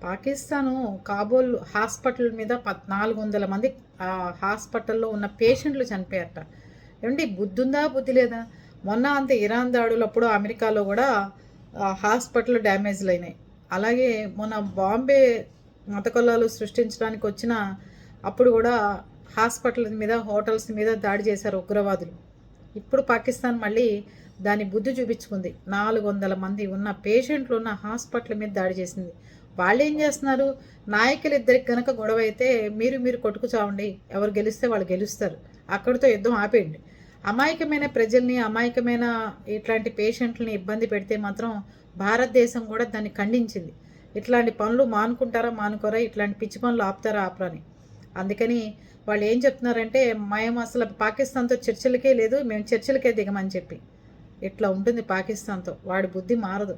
Pakistan Kabul hospital మీద 1400 మంది హాస్పిటల్లో ఉన్న పేషెంట్లు చనిపోయారట. ఏమండి బుద్ధుందా బుద్ధి లేదా? మొన్న అంతే ఇరాన్ దాడులప్పుడు అమెరికాలో కూడా హాస్పిటల్ డ్యామేజ్లు అయినాయి. అలాగే మొన్న బాంబే మత కల్లాలు సృష్టించడానికి వచ్చిన అప్పుడు కూడా హాస్పిటల్ మీద హోటల్స్ మీద దాడి చేశారు ఉగ్రవాదులు. ఇప్పుడు పాకిస్తాన్ మళ్ళీ దాని బుద్ధి చూపించుకుంది. 400 మంది ఉన్న పేషెంట్లు ఉన్న హాస్పిటల్ మీద దాడి చేసింది. వాళ్ళు ఏం చేస్తున్నారు? నాయకులు ఇద్దరికి కనుక గొడవ అయితే మీరు కొట్టుకు చావండి, ఎవరు గెలిస్తే వాళ్ళు గెలుస్తారు, అక్కడితో యుద్ధం ఆపేయండి. అమాయకమైన ప్రజల్ని, అమాయకమైన ఇట్లాంటి పేషెంట్లని ఇబ్బంది పెడితే మాత్రం భారతదేశం కూడా దాన్ని ఖండించింది. ఇట్లాంటి పనులు మానుకుంటారా మానుకోరా, ఇట్లాంటి పిచ్చి పనులు ఆపుతారా ఆపరని. అందుకని వాళ్ళు ఏం చెప్తున్నారంటే మేము అసలు పాకిస్తాన్తో చర్చలకే లేదు, మేము చర్చలకే దిగమని చెప్పి. ఇట్లా ఉంటుంది పాకిస్తాన్తో, వాడి బుద్ధి మారదు.